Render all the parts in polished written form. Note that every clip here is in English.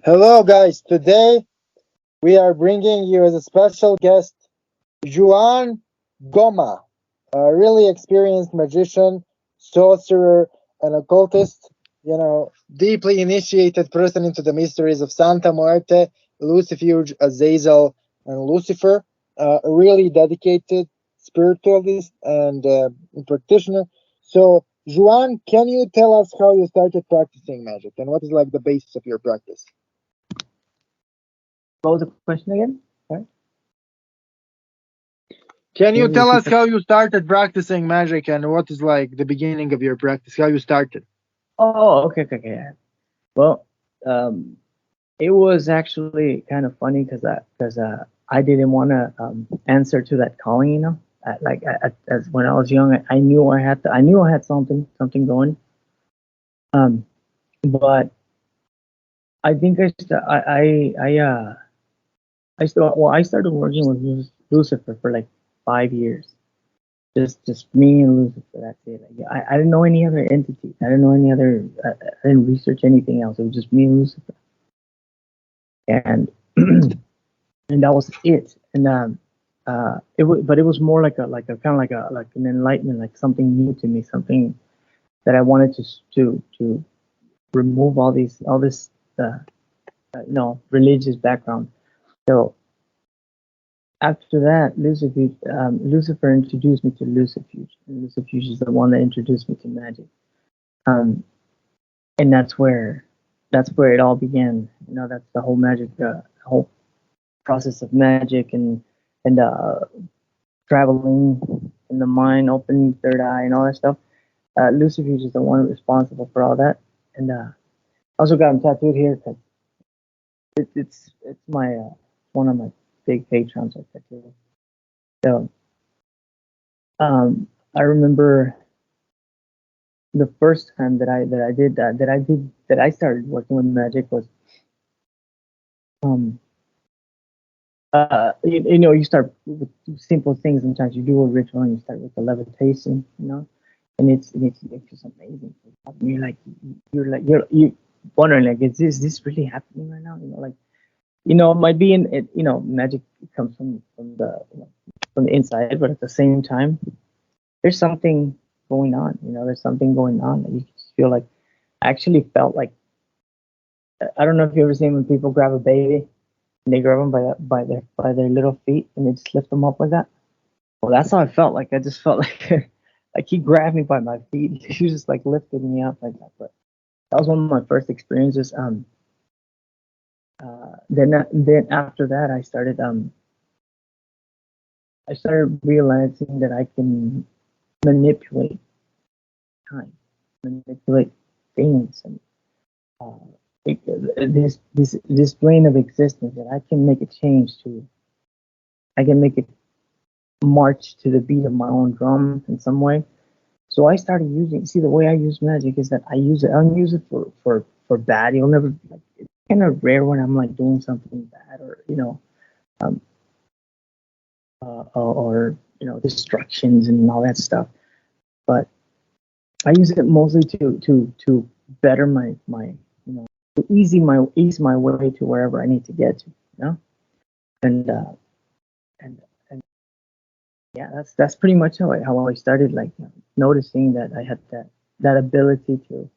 Hello, guys. Today we are bringing you as a special guest Juan Goma, a really experienced magician, sorcerer, and occultist. Deeply initiated person into the mysteries of Santa Muerte, Lucifuge, Azazel, and Lucifer. A really dedicated spiritualist and practitioner. So, Juan, can you tell us how you started practicing magic and what is like the basis of your practice? What was the question again? Sorry, Can can you you tell repeat us the how you started practicing magic and what is like the beginning of your practice? How you started? Oh, okay. Yeah. Well, um, it was actually kind of funny because I didn't want to answer to that calling, as when I was young, I knew I knew I had something going. Um, but I think I started working with Lucifer for like 5 years. Just me and Lucifer. That's it. Like, I didn't know any other entities. I didn't know any other. I didn't research anything else. It was just me and Lucifer, and and that was it. And but it was more like a kind of like an enlightenment, like something new to me, something that I wanted to remove all this religious background. So after that, Lucifer introduced me to Lucifuge, and Lucifuge is the one that introduced me to magic. Um, and that's where it all began. That's the whole magic, whole process of magic and traveling in the mind, opening third eye, and all that stuff. Lucifuge is the one responsible for all that, and I also got him tattooed here because it's my one of my big patrons. I tattooed. So I remember the first time that I started working with magic was um you start with simple things. Sometimes you do a ritual and you start with the levitation, and it's just amazing. You're wondering, like, is this really happening right now? It might be in it. Magic comes from the inside, but at the same time, there's something going on. There's something going on that you just feel like. I actually felt like, I don't know if you ever seen when people grab a baby and they grab them by their little feet and they just lift them up like that. Well, that's how I felt. Like I just felt like like he grabbed me by my feet. He just like lifted me up like that. But that was one of my first experiences. Then after that, I started realizing that I can manipulate time, manipulate things, and uh, this plane of existence, that I can make a change to. I can make it march to the beat of my own drum in some way. So I started using. See, the way I use magic is that I use it. I don't use it for bad. You'll never, like, it's kind of rare when I'm like doing something bad, or um, or destructions and all that stuff. But I use it mostly to better my to ease my way to wherever I need to get to. And and and yeah, that's pretty much how I started, like, noticing that I had that ability to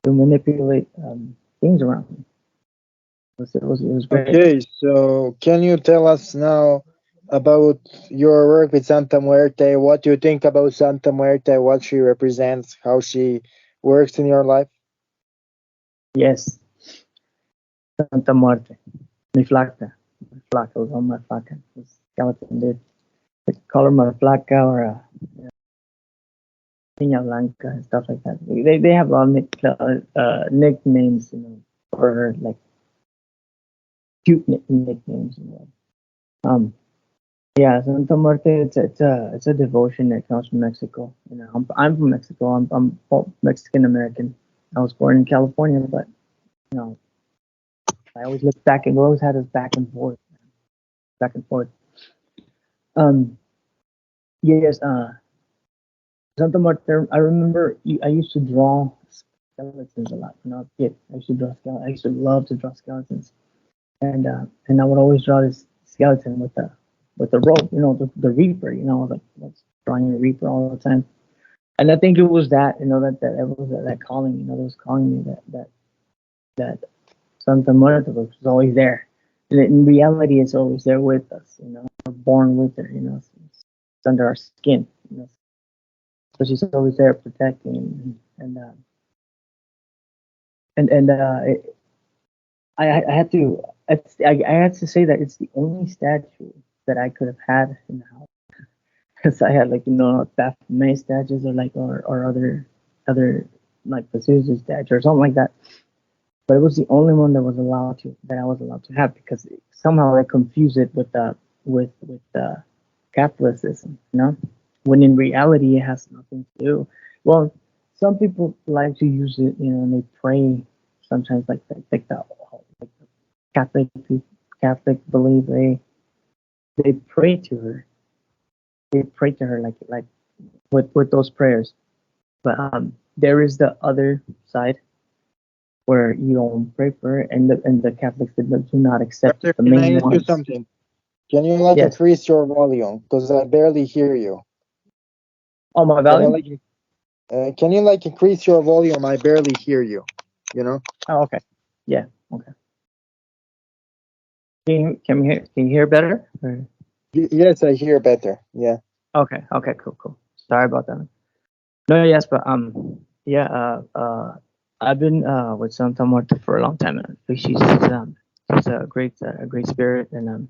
manipulate things around me. It was great. Okay, so can you tell us now about your work with Santa Muerte? What you think about Santa Muerte? What she represents? How she works in your life? Yes, Santa Muerte, mi flaca was on my flaca. The skeleton did. They call her my flaca, or Piña Blanca and stuff like that. They have a lot of nicknames, for her, like cute nicknames. Um, yeah, Santa Muerte. It's a devotion that comes from Mexico. I'm from Mexico. I'm Mexican American. I was born in California, but you know, I always look back, and we always had us back and forth, back and forth. Um, yes, Santa Muerte. I remember I used to draw skeletons a lot. When I was a kid, I used to draw skeletons. I used to love to draw skeletons, and I would always draw this skeleton with the rope, the reaper. I was drawing a reaper all the time. And I think it was that, that it was that calling, that was calling me, that Santa Muerte was always there. And in reality, it's always there with us, we're born with her, it's under our skin, so she's always there protecting, I had to, I had to say that it's the only statue that I could have had in the house. Because I had Baphomet statues or other like Pazuzu statue or something like that. But it was the only one that I was allowed to have, because somehow I confused it with Catholicism, when in reality it has nothing to do. Well, some people like to use it, and they pray sometimes, like the Catholic believe they pray to her. They pray to her like with those prayers. But there is the other side where you don't pray for her, and the Catholics do not accept Doctor, the can I main ask you ones. something? Can you Yes. increase your volume? Because I barely hear you. Oh, my volume? Can you increase your volume? I barely hear you. Oh, okay. Yeah. Okay. Can you hear better? Or? Yes, I hear better. Yeah. Okay. Okay. Cool. Sorry about that. No. Yes, but yeah. I've been with Santa Marta for a long time. She's a great spirit, and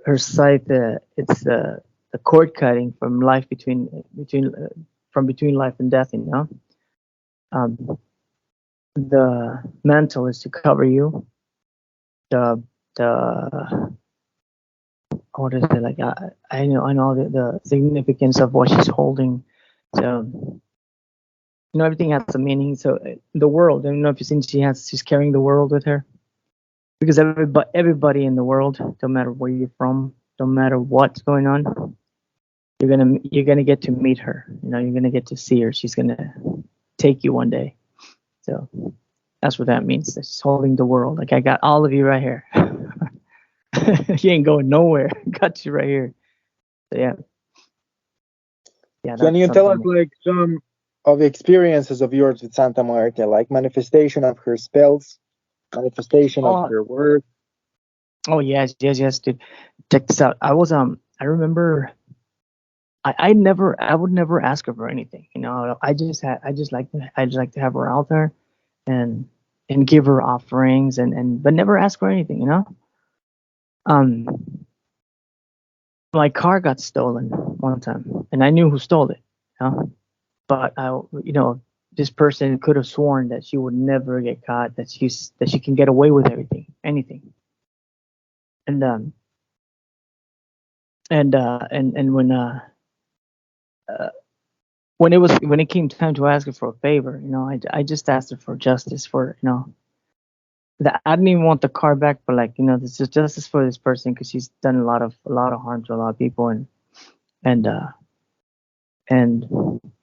her site, it's the cord cutting from life between life and death. Um, the mantle is to cover you. The what is it like? I know the significance of what she's holding. So everything has a meaning. So the world. I don't know if you've seen she's carrying the world with her, because everybody in the world, no matter where you're from, no matter what's going on, you're gonna get to meet her. You're gonna get to see her. She's gonna take you one day. So that's what that means. She's holding the world. Like, I got all of you right here. You ain't going nowhere. Got you right here. So yeah. Can you tell us some of experiences of yours with Santa Muerte, like manifestation of her spells, manifestation of her words? Oh yes, dude. Check this out. I remember I would never ask her for anything. I just like to have her out there and give her offerings, but never ask for anything. Um, my car got stolen one time, and I knew who stole it. But this person could have sworn that she would never get caught, that she can get away with anything. And when it came time to ask her for a favor, I just asked her for justice for, I didn't even want the car back, but this is justice for this person, because she's done a lot of harm to a lot of people, and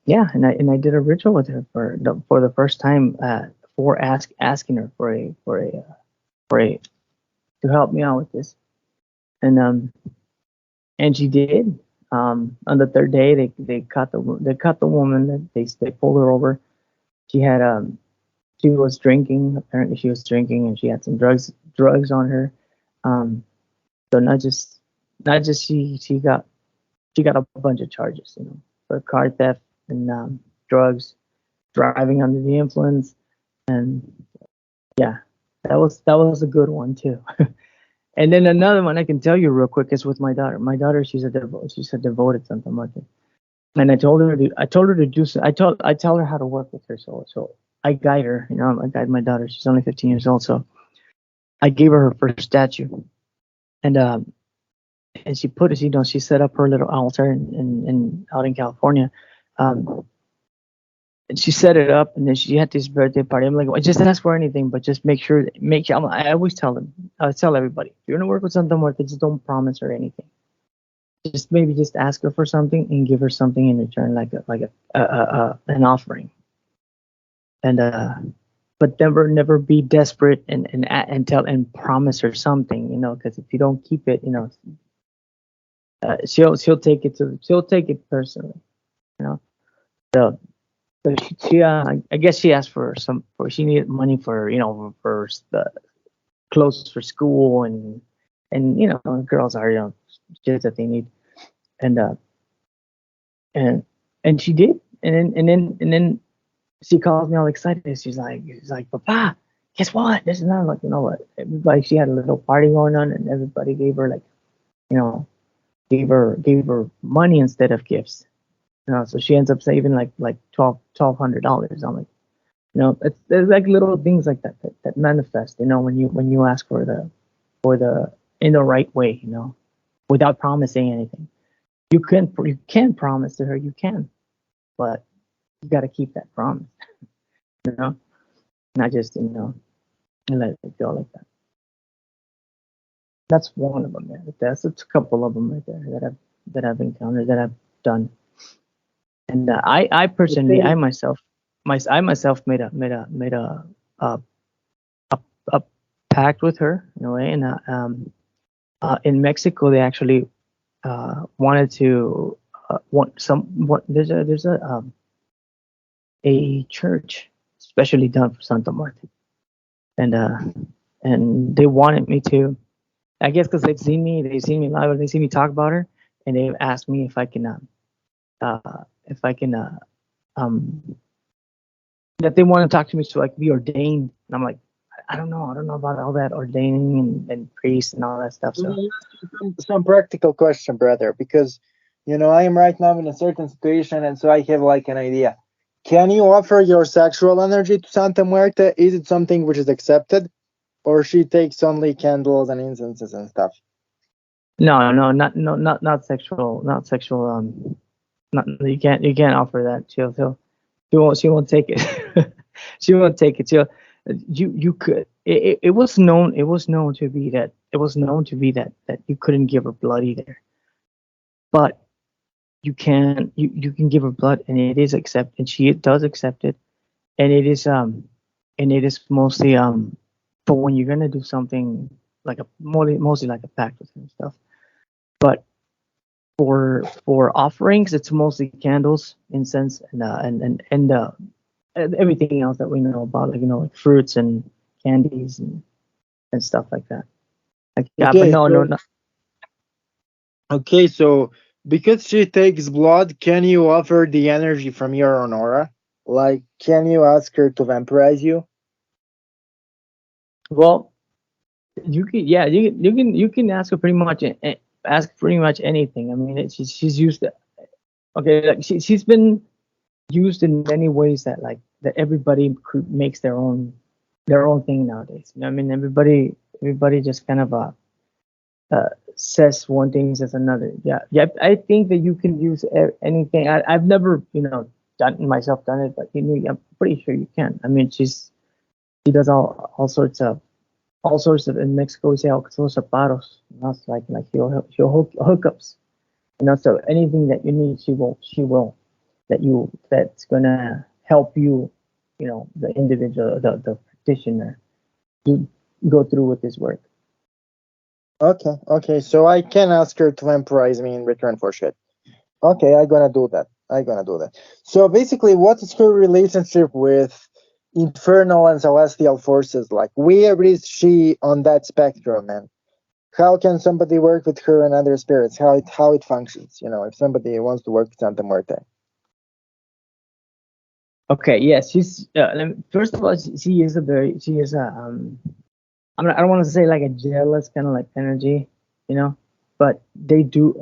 yeah, and I did a ritual with her for the first time, for asking her for a to help me out with this, and she did. On the third day, they caught the woman. That they pulled her over. She had she was drinking. Apparently, she was drinking, and she had some drugs on her. So not just she got a bunch of charges, for car theft and drugs, driving under the influence, and yeah, that was a good one too. And then another one I can tell you real quick is with my daughter. My daughter, she's a devoted Santa Marta, and I told her to do so. I tell her how to work with her. So I guide her. I guide my daughter. She's only 15 years old, so I gave her first statue, and she put it. She set up her little altar in out in California. And she set it up, and then she had this birthday party. I'm like, well, just ask for anything, but just make sure. I always tell them. I tell everybody, if you're gonna work with Santa Muerte, just don't promise her anything. Maybe just ask her for something and give her something in return, like an offering. but never be desperate and tell and promise her something, because if you don't keep it, she'll take it personally, you know. So I guess she asked she needed money for for the clothes for school, and girls are shit that they need, and and she did, and then she calls me all excited. She's like, Papa, guess what? This is not like, what? Everybody, she had a little party going on, and everybody gave her like, you know, gave her money instead of gifts. So she ends up saving like $1,200. I'm like, there's like little things like that manifest, when you ask for the in the right way, without promising anything. You can promise to her, you can, but you got to keep that promise, you know, not just let it go like that. That's one of them. Yeah. That's a couple of them right there that I've encountered, that I've done. And I personally, Okay. I myself made a a, a pact with her in a way. And in Mexico, they actually wanted to want there's a church specially done for Santa Muerte, and they wanted me to. I guess because they've seen me live, or they see me talk about her, and they've asked me if I can um that they want to talk to me to like be ordained. And I'm like, I don't know about all that ordaining and priest and all that stuff. Let So me ask you some practical question, brother, because I am right now in a certain situation, and so I have like an idea. Can you offer your sexual energy to Santa Muerte? Is it something which is accepted, or she takes only candles and incenses and stuff? no, no, not sexual, not sexual. Not, you can't offer that. She won't take it. She won't take it. You could. It was known to be that you couldn't give her blood either, but you can give her blood, and it is accepted, and she does accept it, and it is mostly for when you're gonna do something like mostly like a pact with her and stuff. But for offerings, it's mostly candles, incense, and everything else that we know about, like like fruits and candies and stuff like that. Like, yeah, but Okay, no, no, so no. because she takes blood, can you offer the energy from your own aura? Like, can you ask her to vampirize you? Well, yeah, you can ask her pretty much anything. I mean, she's used to, okay, like she's been used in many ways that everybody makes their own thing nowadays. I mean, everybody just kind of says one thing, says another. Yeah, yeah. I think that you can use anything. I've never done it, but I'm pretty sure you can. I mean, she does all sorts of, in Mexico we say all sorts of paros. It's like she'll hook hookups. So anything that you need, she will that's gonna help you, the individual, the practitioner, to go through with this work. Okay, so I can ask her to vampirize me in return for shit. Okay, I'm gonna do that. So basically, what is her relationship with infernal and celestial forces like? Where is she on that spectrum, and how can somebody work with her and other spirits? How it functions? If somebody wants to work with Santa Muerte. Okay, yes, first of all, she is a I don't want to say like a jealous kind of like energy, you know, but we do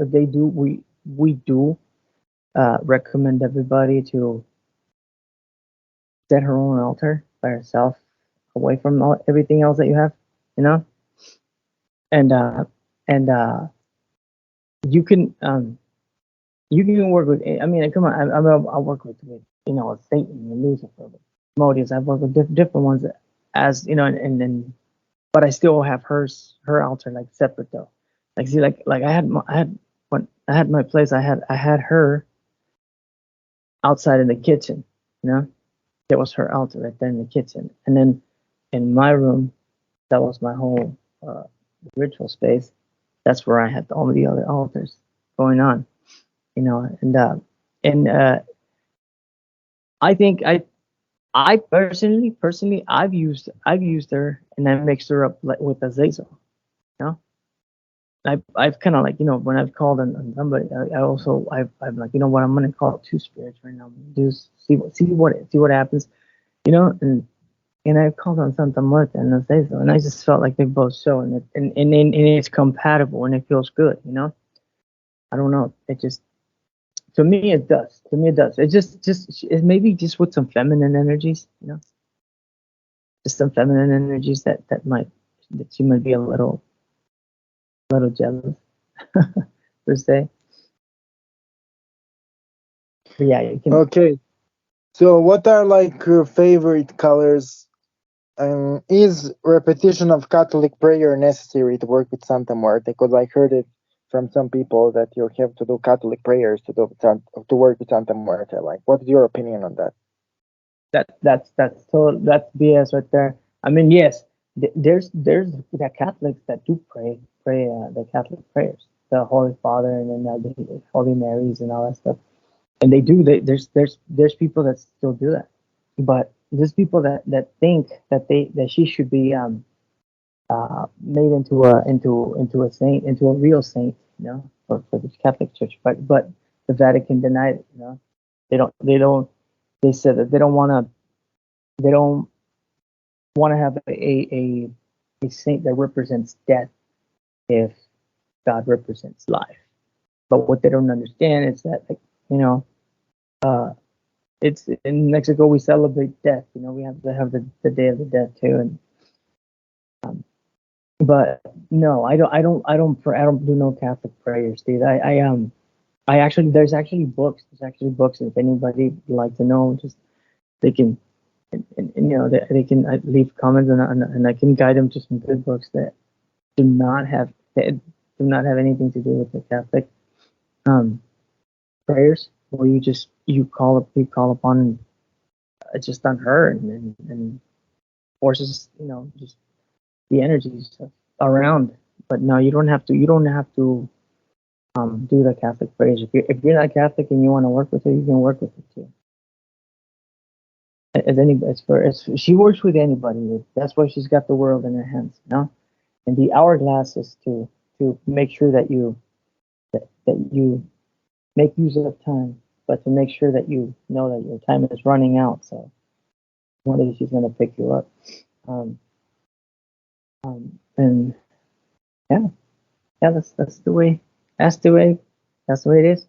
recommend everybody to set her own altar by herself, away from everything else that you have, you know, and you can um you can work with. I mean, come on, I'll work with Satan and Lucifer, with motives. I've worked with different ones, as and but I still have her altar like separate though. Like, see, like when I had my place, I had her outside in the kitchen, you know, There was her altar right there in the kitchen, and then in my room, that was my whole ritual space. That's where I had all the other altars going on, and I think I personally I've used her and I mixed her up like with Azazel. You know, I've kind of like when I've called on somebody, I also I'm like what, I'm gonna call two spirits right now. Do see what happens, and I called on Santa Muerte and Azazel, and I just felt like they both show, and it's compatible and it feels good. I don't know. It just to me it does. To me it does. It maybe just with some feminine energies. Just some feminine energies that she might be a little jealous per se. But yeah, you can. Okay. So what are like your favorite colors? Is repetition of Catholic prayer necessary to work with Santa Muerte? Because I heard it from some people that you have to do Catholic prayers to work with Santa Muerte. Like, what's your opinion on that? That's BS right there. I mean, yes, there's the Catholics that do pray the Catholic prayers, the Holy Father, and then the Holy Marys and all that stuff, and they do. There's people that still do that, but there's people that think that she should be made into a saint, into a real saint, for the Catholic Church, but the Vatican denied it. They don't they said that they don't want to have a saint that represents death if God represents life. But what they don't understand is that, like, uh, it's in Mexico we celebrate death. We have to have the Day of the Dead too, and but no, I don't do no Catholic prayers, dude. I actually there's actually books if anybody would like to know, just they can they can leave comments and I can guide them to some good books that do not have anything to do with the Catholic um, prayers, where you call upon just on her and forces just the energies around. But no, you don't have to do the Catholic prayers. If you're not Catholic and you want to work with her, you can work with her too. As she works with anybody. That's why she's got the world in her hands. And the hourglass is to make sure that you make use of time, but to make sure that you know that your time is running out. So one day she's gonna pick you up. Um, and yeah, yeah, that's the way. That's the way. That's the way it is.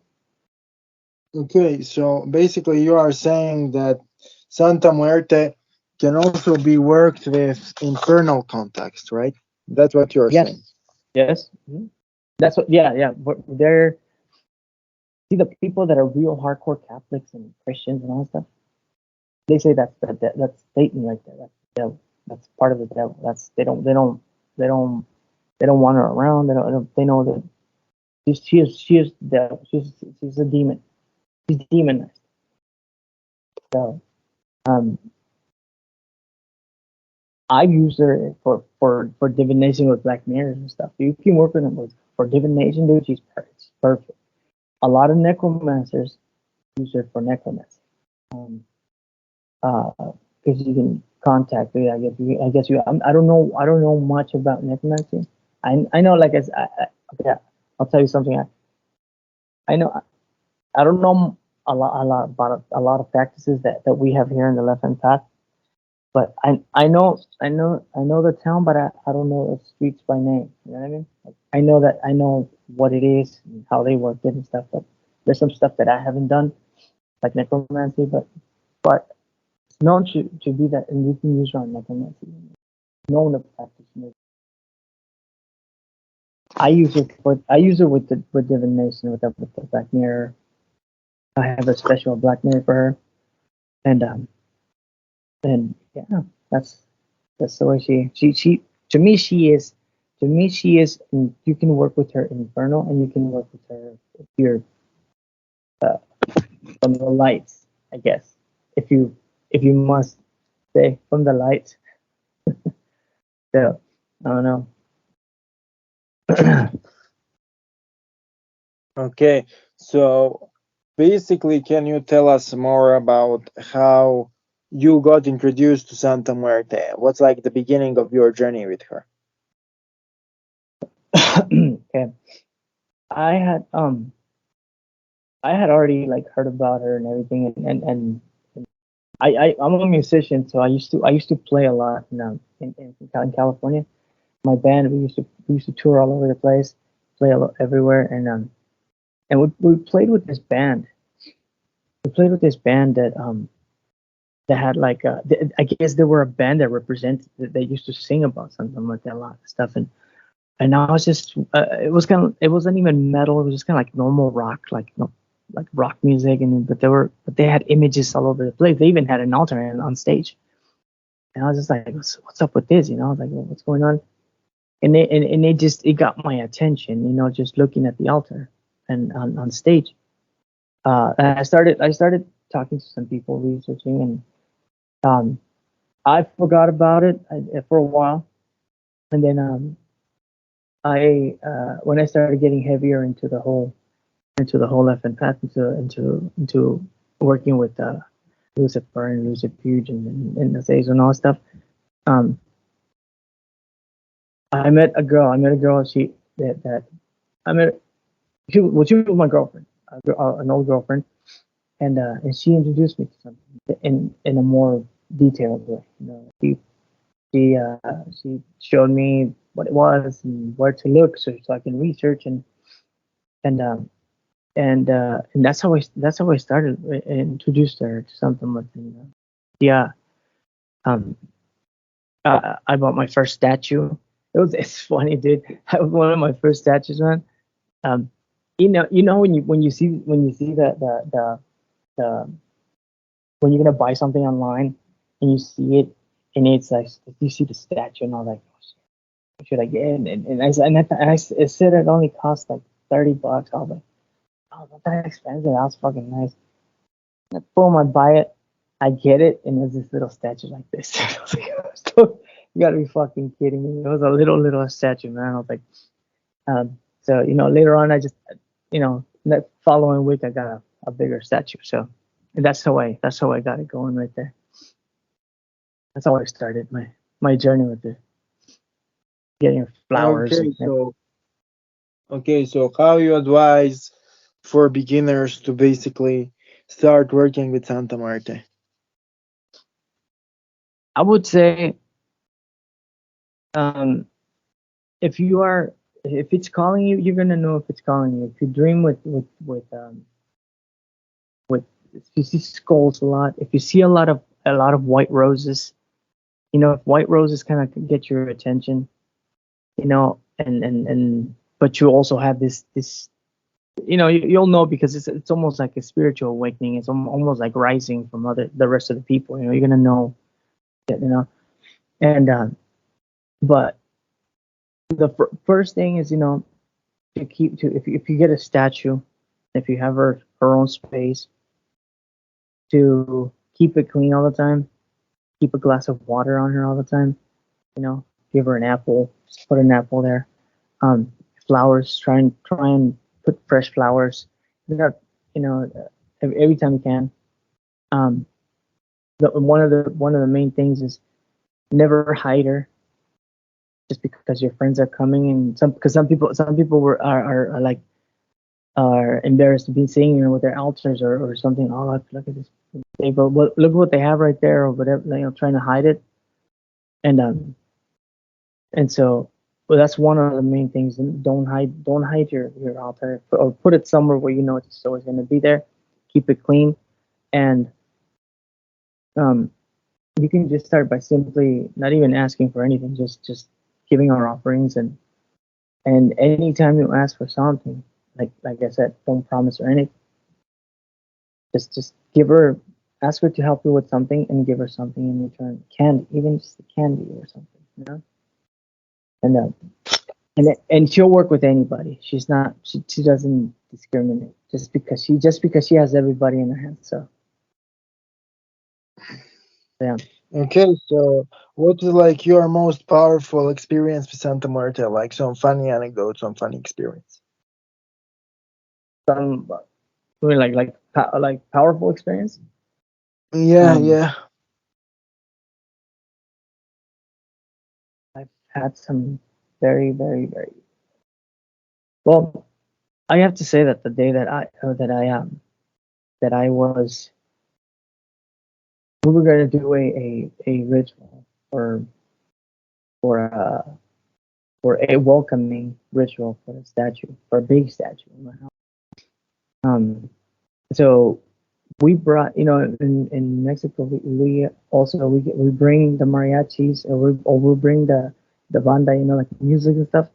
Okay, so basically you are saying that Santa Muerte can also be worked with infernal context, right? That's what you're saying. Yes, yes. That's what. Yeah, yeah. They're see the people that are real hardcore Catholics and Christians and all that stuff. They say that's Satan right there. That's the devil. That's part of the devil. That's they don't want her around. They know that she is the devil. She's a demon. She's demonized. So um, I've used her for divination with black mirrors and stuff. You can work with them for divination, dude. She's perfect. She's perfect. A lot of necromancers use her for necromancy. Um, because you can contact her. I guess you. I don't know much about necromancy. I know, like, okay, I'll tell you something. I know I don't know a lot about a lot of practices that we have here in the left hand path, but I know the town, but I don't know the streets by name. You know what I mean? Like, I know what it is and how they work it and stuff, but there's some stuff that I haven't done, like necromancy, but it's known to be that, and you can use it on necromancy. Known to practice. I use it with divination with the black mirror. I have a special black mirror for her, and yeah, that's that's the way she to me she is, and you can work with her infernal, and you can work with her if you're uh, from the lights, I guess. If you if you must stay from the light. So I don't know. Okay, so basically, can you tell us more about how you got introduced to Santa Muerte? What's like the beginning of your journey with her? Okay, I had I had already like heard about her and everything, and I'm a musician, so I used to play a lot in California. My band, we used to tour all over the place, play a lot everywhere, and we played with this band. We played with this band that had like I guess they were a band that represented that they used to sing about something like that, a lot of stuff, and I was just it wasn't even metal, it was just kind of like normal rock, like no, like rock music, and but they had images all over the place. They even had an altar on stage, and I was just like, what's up with this, I was like, what's going on? And it just it got my attention, just looking at the altar and on stage. And I started talking to some people, researching, and I forgot about it for a while, and then I when I started getting heavier into the whole FN path, into working with Lucifer and Lucifuge and the Says and all that stuff. Um, I met a girl. She that I met. She was my girlfriend, an old girlfriend, and she introduced me to something in a more detailed way. She showed me what it was and where to look, so I can research and um and that's how I started, introduced her to something like that. Yeah. Um. I bought my first statue. It's funny, dude. One of my first statues, man. Um. When you see the when you're gonna buy something online and you see it and it's like you see the statue and all like, oh, shit, what should I get? And I said it only cost like $30. I was like, oh, not that expensive. That was fucking nice. And boom, I buy it. I get it, and there's this little statue like this. I was like, you gotta be fucking kidding me. It was a little statue, man. I was like, so later on, I just, that following week, I got a bigger statue. So and that's how I got it going right there. That's how I started my journey with it, getting flowers. Okay, so how you advise for beginners to basically start working with Santa Muerte? I would say, um, if it's calling you, you're gonna know if it's calling you. If you dream with if you see skulls a lot, if you see a lot of white roses, if white roses kind of get your attention, and but you also have this, you'll know because it's almost like a spiritual awakening. It's almost like rising from the rest of the people. You're gonna know that, and but the first thing is, to keep to if you get a statue, if you have her own space, to keep it clean all the time, keep a glass of water on her all the time, give her an apple, just put an apple there. um Flowers, try and put fresh flowers, you know every time you can. um one of the main things is never hide her just because your friends are coming, and some people are like are embarrassed to be seeing with their altars or something. Oh, look at this. But look what they have right there, or whatever. Trying to hide it, and so, well, that's one of the main things. And don't hide your altar, or put it somewhere where it's always going to be there. Keep it clean, and um, you can just start by simply not even asking for anything, just giving our offerings, and anytime you ask for something, like I said, don't promise or anything. Just give her, ask her to help you with something, and give her something in return. Candy, even just a candy or something. And and she'll work with anybody. She doesn't discriminate just because she has everybody in her hands. So Yeah. Okay, so what is like your most powerful experience with Santa Muerte? Like some funny anecdote, some funny experience. Some really like powerful experience. Yeah, Um, yeah. I've had some very, very, very well. I have to say that the day that I was we were going to do a ritual for for uh for a welcoming ritual for a statue, for a big statue in my house. So we brought, in Mexico, we also we bring the mariachis, or we bring the banda, like music and stuff.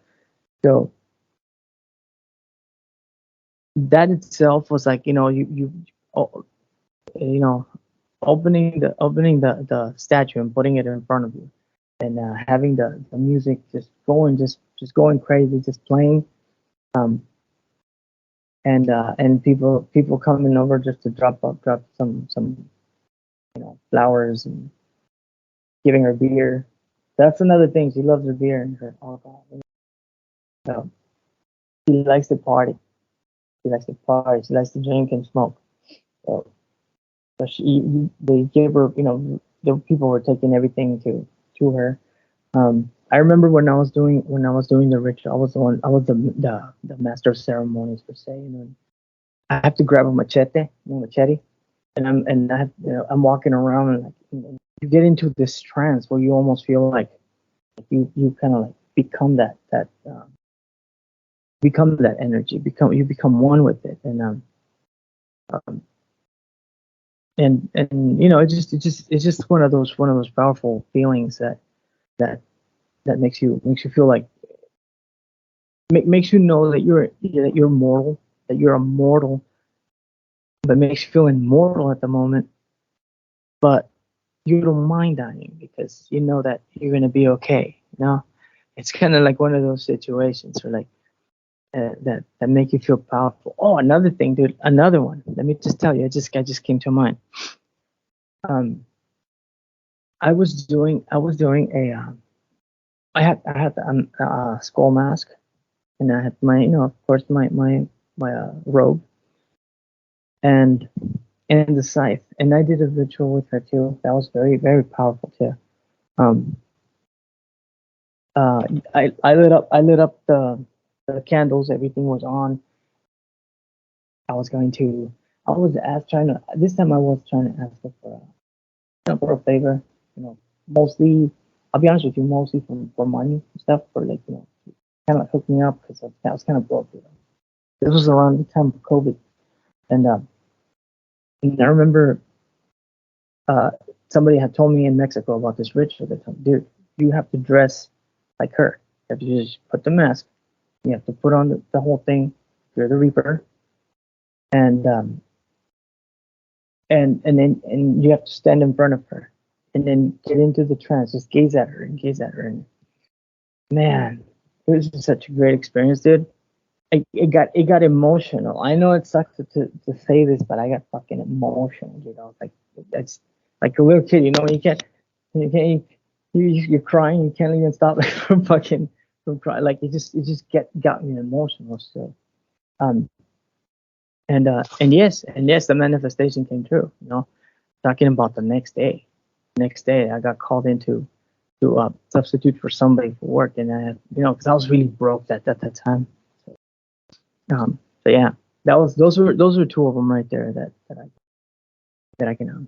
So that itself was like, oh, you know, opening the statue and putting it in front of you, and having the music just going crazy, just playing, um, and people coming over just to drop some flowers and giving her beer. That's another thing. She loves her beer and her alcohol. So she likes to party. She likes to party. She likes to drink and smoke. So, they gave her, the people were taking everything to her. I remember when I was doing the ritual, I was the master of ceremonies per se. I have to grab a machete, and I'm walking around, and like, you get into this trance where you almost feel like you kind of like become that energy, become one with it, um and it's just one of those powerful feelings that that makes you feel like, makes you know that you're mortal, that you're immortal, but makes you feel immortal at the moment, but you don't mind dying because you know that you're gonna be okay. It's kind of like one of those situations where, like, that make you feel powerful. Oh, another thing, dude, another one. Let me just tell you, I just came to mind. Um, I was doing I had a skull mask, and I had my, of course, my robe, and the scythe, and I did a ritual with her too. That was very, very powerful too. Um, uh, I lit up the candles. Everything was on. I was going to. I was asked trying to. This time I was trying to ask her for a favor. You know, mostly. I'll be honest with you, mostly for money and stuff, for, like, kind of hook me up because I was kind of broke. This was around the time of COVID, and I remember uh, somebody had told me in Mexico about this ritual. They told me, dude, you have to dress like her. You have to just put the mask. You have to put on the whole thing. You're the Reaper, and and you have to stand in front of her, and then get into the trance. Just gaze at her and gaze at her, and man, it was just such a great experience, dude. It got emotional. I know it sucks to say this, but I got fucking emotional, dude. I was like, it's like a little kid, when you're crying, you can't even stop from crying. Like, it just got me emotional still. Um, and yes, the manifestation came true. Talking about the next day. Next day, I got called in to substitute for somebody for work, and I had, because I was really broke at that time. So yeah, those were two of them right there that I can um,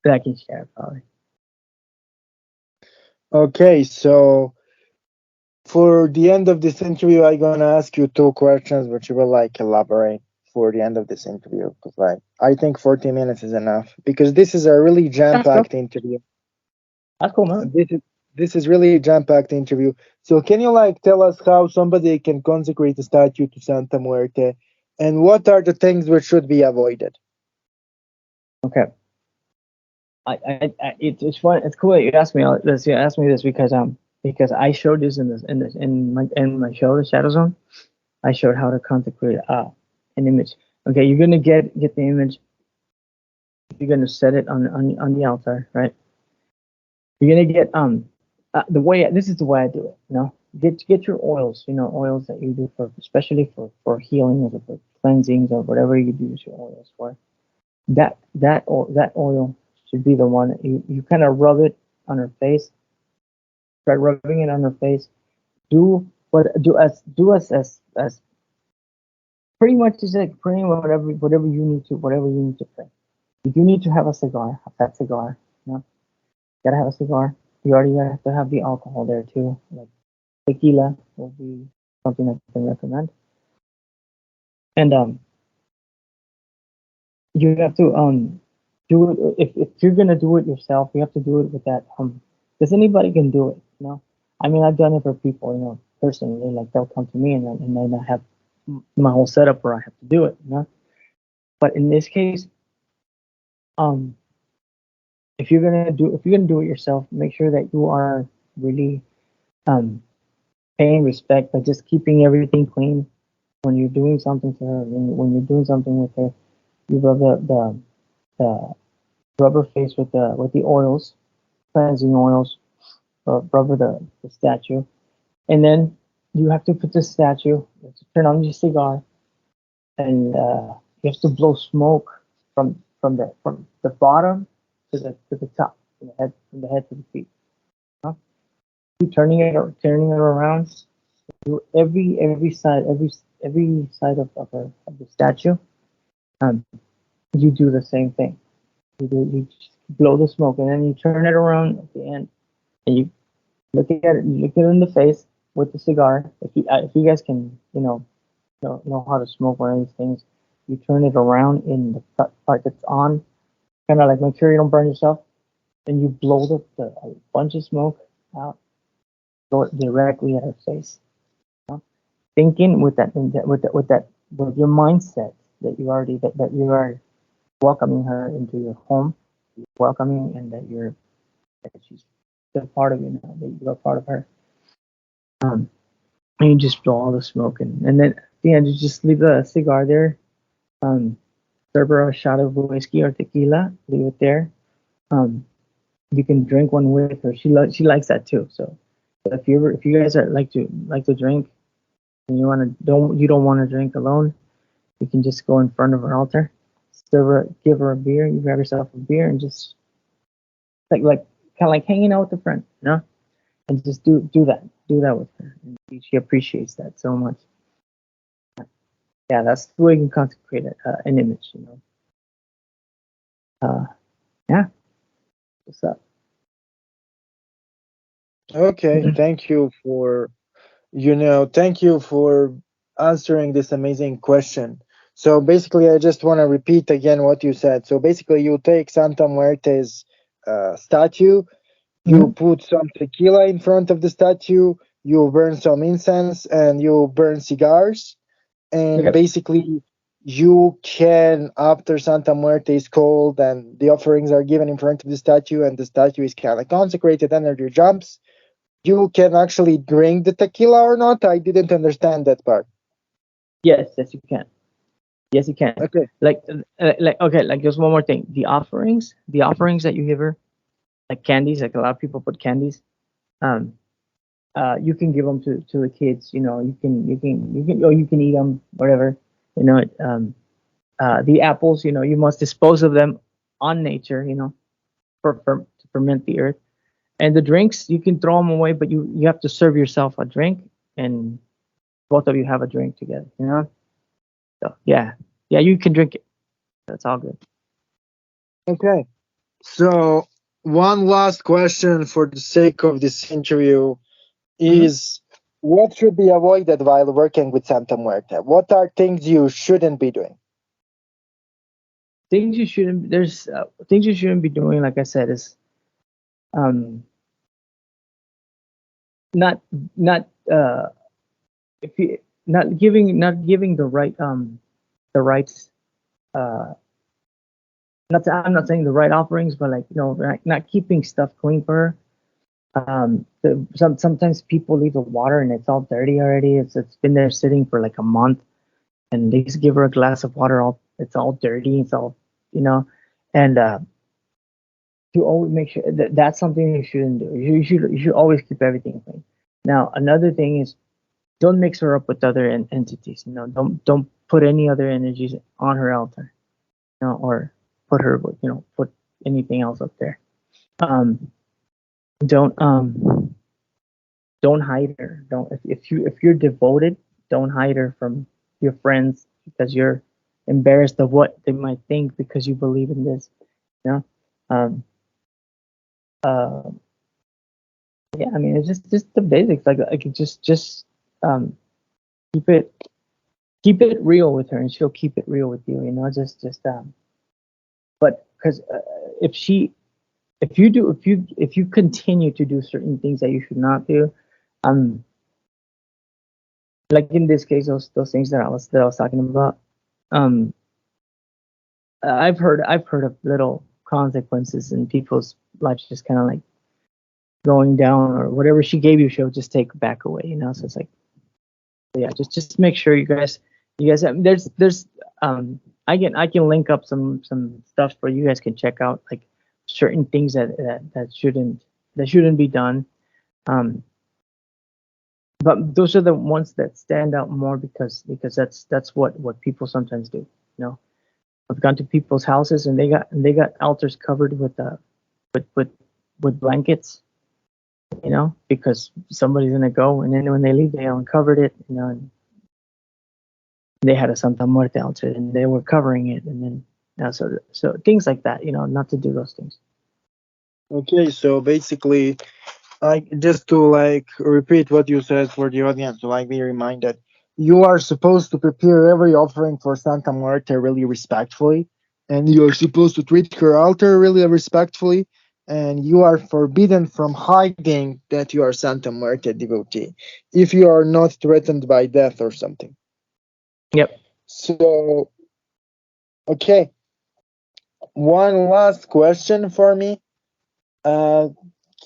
that I can share probably. Okay, so for the end of this interview, I'm gonna ask you two questions, but you will like elaborate for the end of this interview, because like I think 40 minutes is enough because this is a really That's cool. jam-packed interview. That's cool, man. This is really a jam-packed interview. So can you like tell us how somebody can consecrate a statue to Santa Muerte, and what are the things which should be avoided? Okay. It's fun. It's cool that you asked me all this. You asked me this because I showed this in my show, The Shadow Zone. I showed how to consecrate an image. Okay, you're gonna get the image. You're gonna set it on the altar, right? You're gonna get the way this is the way I do it. You know, get your oils. You know, oils that you do for especially for healing or for cleansings or whatever you use your oils for. That oil should be the one that you kind of rub it on her face. Try rubbing it on her face. Do as pretty much is like praying whatever you need to pray. If you need to have a cigar, have that cigar. You know, gotta have a cigar. You already have to have the alcohol there too. Like tequila will be something I can recommend. And you have to do it if you're gonna do it yourself. You have to do it with that because anybody can do it. You know, I mean, I've done it for people. You know, personally, like they'll come to me and then I have my whole setup where I have to do it. You know, but in this case, um, if you're gonna do it yourself, make sure that you are really um paying respect by just keeping everything clean. When you're doing something to her, when you're doing something with her, you rub the rubber face with the oils, cleansing oils, rubber the statue, and then you have to put the statue. You have to turn on your cigar, and you have to blow smoke from the bottom to the top, from the head to the feet. Huh? You turning it around. Do every side of the statue. Um, you do the same thing. You just blow the smoke and then you turn it around at the end and you look at it in the face with the cigar. If you guys can know how to smoke one of these things, you turn it around in the part that's on, kind of like make sure you don't burn yourself. And you blow the a bunch of smoke out, blow it directly at her face. You know? Thinking with your mindset that you are welcoming her into your home, welcoming and that she's a part of you now, that you are part of her. Um, and you just blow all the smoke and then at the end you just leave the cigar there. Um, serve her a shot of whiskey or tequila, leave it there. Um, you can drink one with her. She likes that too. So if you guys are like to drink and you don't want to drink alone, you can just go in front of her altar, give her a beer. You grab yourself a beer and just like kind of like hanging out with a friend, you know, and just do that with her. And she appreciates that so much. Yeah, that's the way you can consecrate an image, you know. Yeah, what's up? Okay, thank you for answering this amazing question. So basically, I just want to repeat again what you said. So basically, you take Santa Muerte's statue, you Mm-hmm. put some tequila in front of the statue, you burn some incense, and you burn cigars. And Okay. basically, you can, after Santa Muerte is called and the offerings are given in front of the statue, and the statue is kind of consecrated, energy jumps, you can actually drink the tequila or not? I didn't understand that part. Yes, you can. Yes, you can. Okay. Like okay, like just one more thing. The offerings that you give her, like candies, like a lot of people put candies. Um, you can give them to the kids. You know, you can eat them, whatever. You know, the apples. You know, you must dispose of them on nature. You know, to ferment the earth. And the drinks, you can throw them away, but you have to serve yourself a drink, and both of you have a drink together. You know, so yeah, you can drink it. That's all good. Okay. So, one last question for the sake of this interview Mhm. is, what should be avoided while working with Santa Muerte? What are things you shouldn't be doing? Things you shouldn't there's things you shouldn't be doing. Like I said, is um not not if you not giving the rights uh I'm not saying the right offerings, but like not keeping stuff clean for her. Sometimes people leave the water and it's all dirty already. It's been there sitting for like a month, and they just give her a glass of water. All it's all dirty. It's all you know. And you always make sure that that's something you shouldn't do. You should always keep everything clean. Now, another thing is don't mix her up with other entities. Don't put any other energies on her altar. Or put her with put anything else up there. Um, don't hide her. Don't if you're devoted, don't hide her from your friends because you're embarrassed of what they might think because you believe in this. You know, um, uh, yeah. I mean, it's just the basics. Like just um, keep it keep it real with her, and she'll keep it real with you. Just. But because if she if you continue to do certain things that you should not do, um, like in this case, those things that I was talking about, um, I've heard of little consequences in people's lives just kind of like going down or whatever she gave you, she'll just take back away, So it's like, yeah, just make sure you guys have, there's I can link up some stuff where you guys can check out like certain things that shouldn't be done. Um, but those are the ones that stand out more because that's what people sometimes do. You know, I've gone to people's houses and they got altars covered with with with blankets. Because somebody's gonna go and then when they leave they uncovered it. And they had a Santa Muerte altar and they were covering it and then so things like that. Not to do those things. Okay, so basically, just to like repeat what you said for the audience, to like be reminded, you are supposed to prepare every offering for Santa Muerte really respectfully, and you are supposed to treat her altar really respectfully, and you are forbidden from hiding that you are Santa Muerte devotee if you are not threatened by death or something. Yep. So, okay, one last question for me. Uh,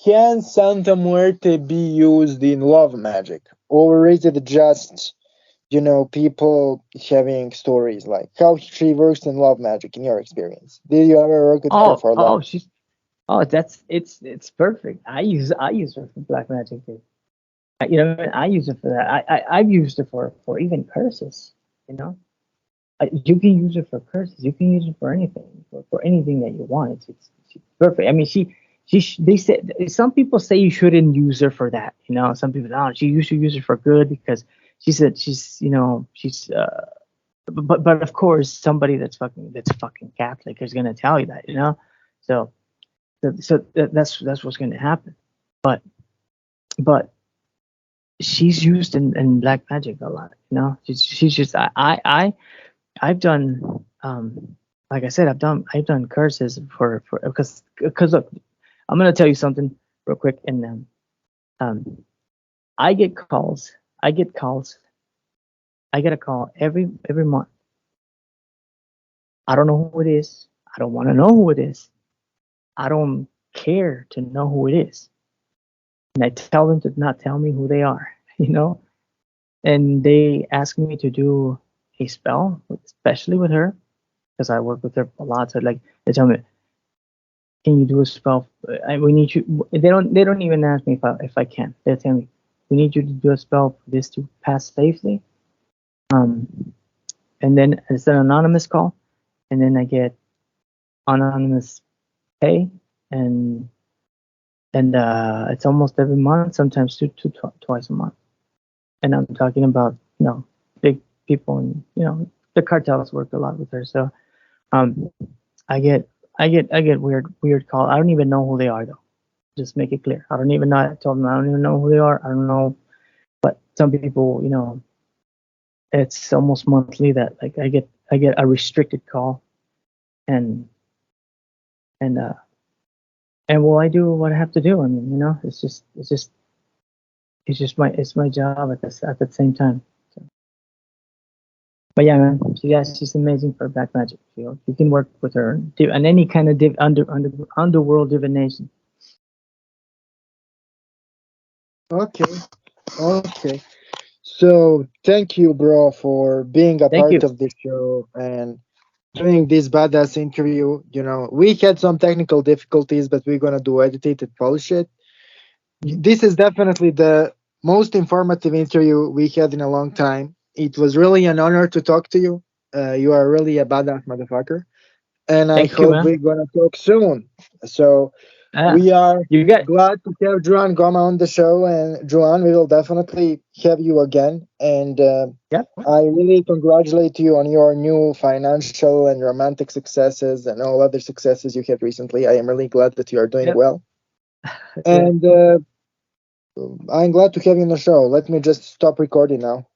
Can Santa Muerte be used in love magic? Or is it just, people having stories like how she works in love magic in your experience? Did you ever work with her Oh, for love? oh, that's it's perfect. I use her for black magic too. I use it for that. I've used it for even curses. You know, you can use it for curses. You can use it for anything, for anything that you want. It's perfect. I mean, they said some people say you shouldn't use her for that. Some people, oh, you should use it for good because she said she's. But of course, somebody that's fucking Catholic is gonna tell you that. So that's what's gonna happen. But but she's used in black magic a lot. She's just I've done like I said I've done curses for because look, I'm gonna tell you something real quick and um I get calls I get calls I get a call every month. I don't know who it is. I don't want to know who it is. I don't care to know who it is. And I tell them to not tell me who they are, you know? And they ask me to do a spell, especially with her, because I work with her a lot. So like they tell me, can you do a spell? We need you. They don't even ask me if I can. They tell me, we need you to do a spell for this to pass safely. Um, and then it's an anonymous call, and then I get anonymous pay, and it's almost every month, sometimes twice a month. And I'm talking about big people, and the cartels work a lot with her. So um, I get I get weird call. I don't even know who they are though. Just make it clear. I don't even know. I told them I don't even know who they are. I don't know. But some people, it's almost monthly that like I get a restricted call, and and uh and well I do what I have to do. I mean, it's my job at the same time. So, but yeah, man, she's amazing for black magic. You can work with her and any kind of underworld divination. Okay, okay. So thank you, bro, for being a Thank part you. of this show, and doing this badass interview. You know, we had some technical difficulties, but we're gonna do edit it and polish it. This is definitely the most informative interview we had in a long time. It was really an honor to talk to you. You are really a badass motherfucker, and I Thank you, hope man. we're gonna talk soon. So Yeah. we are You got glad to have Juan Goma on the show, and Juan, we will definitely have you again. And yeah. I really congratulate you on your new financial and romantic successes and all other successes you had recently. I am really glad that you are doing Yep. well. Yeah. And I'm glad to have you on the show. Let me just stop recording now.